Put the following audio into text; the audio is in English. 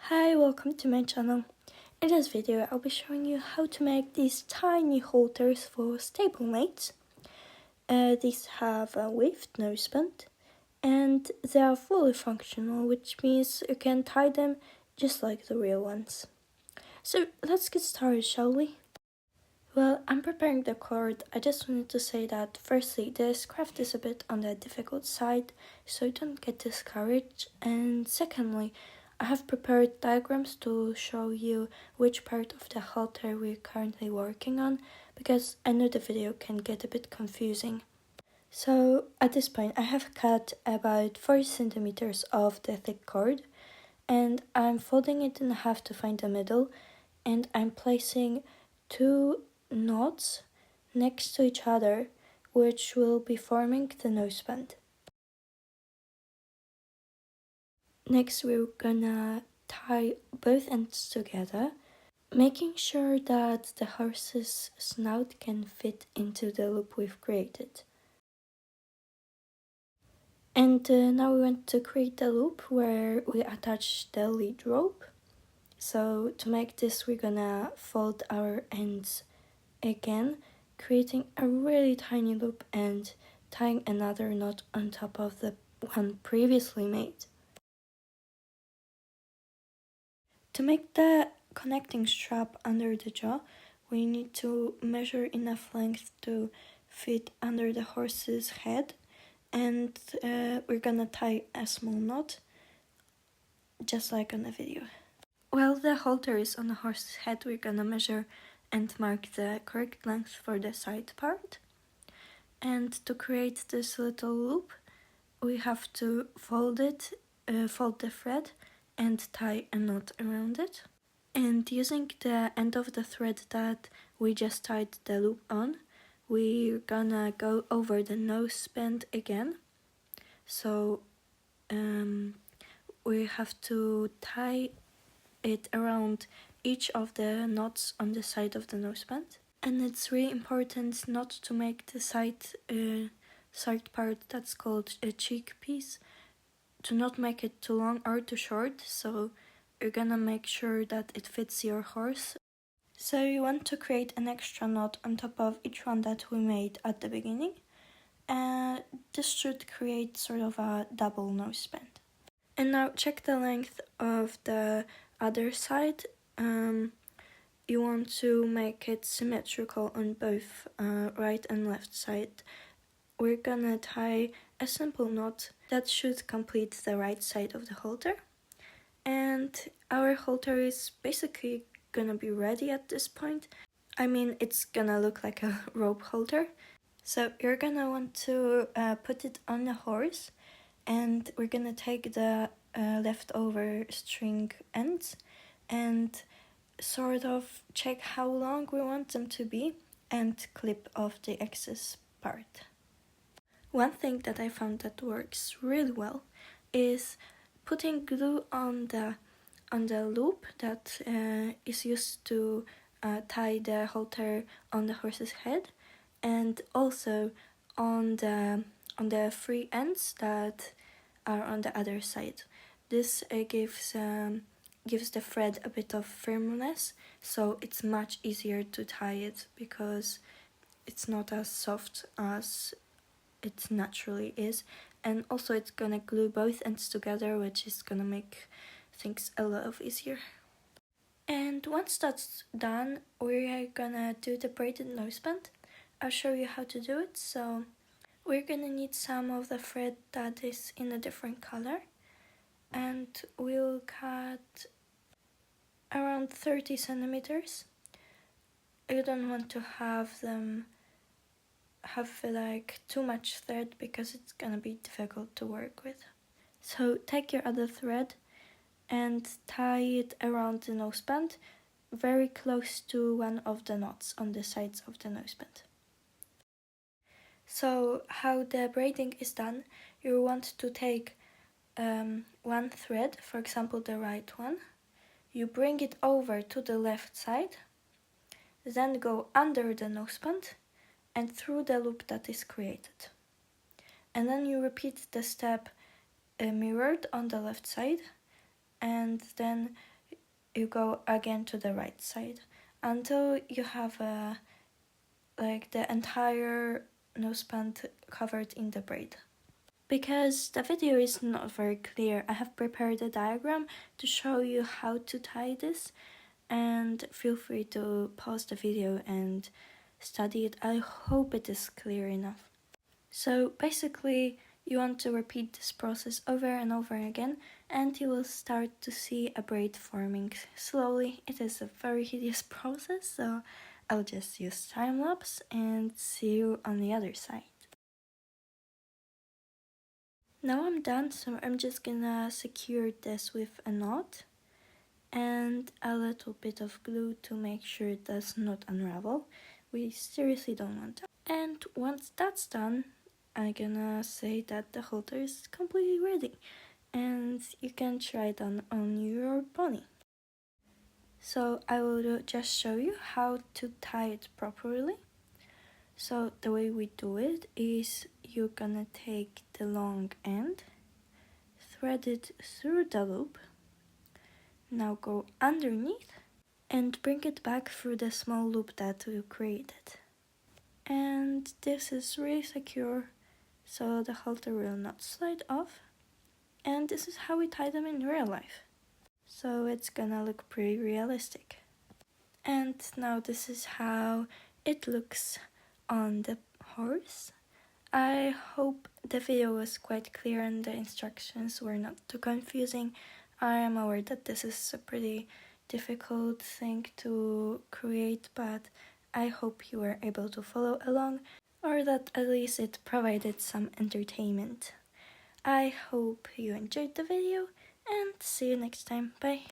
Hi, welcome to my channel. In this video I'll be showing you how to make these tiny halters for stablemates. These have a waved noseband and they are fully functional, which means you can tie them just like the real ones. So let's get started, shall we? Well, I'm preparing the cord. I just wanted to say that firstly, this craft is a bit on the difficult side, so don't get discouraged, and secondly, I have prepared diagrams to show you which part of the halter we're currently working on, because I know the video can get a bit confusing. So at this point I have cut about 40 centimeters of the thick cord, and I'm folding it in half to find the middle, and I'm placing two knots next to each other, which will be forming the noseband. Next, we're gonna tie both ends together, making sure that the horse's snout can fit into the loop we've created. And now we want to create the loop where we attach the lead rope. So to make this, we're gonna fold our ends again, creating a really tiny loop and tying another knot on top of the one previously made. To make the connecting strap under the jaw, we need to measure enough length to fit under the horse's head, and we're gonna tie a small knot, just like on the video. While the halter is on the horse's head, we're gonna measure and mark the correct length for the side part. And to create this little loop, we have to fold the thread and tie a knot around it. And using the end of the thread that we just tied the loop on, we're gonna go over the noseband again. So we have to tie it around each of the knots on the side of the noseband. And it's really important not to make the side part that's called a cheek piece, to not make it too long or too short, so you're gonna make sure that it fits your horse. So you want to create an extra knot on top of each one that we made at the beginning. This should create sort of a double noseband. And now check the length of the other side. You want to make it symmetrical on both right and left side. We're gonna tie a simple knot that should complete the right side of the halter. And our halter is basically gonna be ready at this point. I mean, it's gonna look like a rope halter. So you're gonna want to put it on the horse, and we're gonna take the leftover string ends and sort of check how long we want them to be and clip off the excess part. One thing that I found that works really well is putting glue on the loop that is used to tie the halter on the horse's head, and also on the free ends that are on the other side. This gives the thread a bit of firmness, so it's much easier to tie it because it's not as soft as it naturally is, and also it's gonna glue both ends together, which is gonna make things a lot easier. And once that's done, we're gonna do the braided noseband. I'll show you how to do it. So we're gonna need some of the thread that is in a different color, and we'll cut around 30 centimeters. You don't want to have them have like too much thread because it's gonna be difficult to work with. So take your other thread and tie it around the noseband, very close to one of the knots on the sides of the noseband. So how the braiding is done, you want to take one thread, for example the right one, you bring it over to the left side, then go under the noseband and through the loop that is created. And then you repeat the step mirrored on the left side, and then you go again to the right side until you have the entire noseband covered in the braid. Because the video is not very clear, I have prepared a diagram to show you how to tie this, and feel free to pause the video and study it. I hope it is clear enough. So basically, you want to repeat this process over and over again, and you will start to see a braid forming slowly. It is a very hideous process, so I'll just use time lapse and see you on the other side. Now I'm done, so I'm just gonna secure this with a knot and a little bit of glue to make sure it does not unravel. We seriously don't want that. And once that's done, I'm gonna say that the halter is completely ready and you can try it on your pony. So I will just show you how to tie it properly. So the way we do it is you're gonna take the long end, thread it through the loop, now go underneath and bring it back through the small loop that you created. And this is really secure, so the halter will not slide off. And this is how we tie them in real life. So it's gonna look pretty realistic. And now this is how it looks on the horse. I hope the video was quite clear and the instructions were not too confusing. I am aware that this is a pretty difficult thing to create, but I hope you were able to follow along, or that at least it provided some entertainment. I hope you enjoyed the video and see you next time. Bye!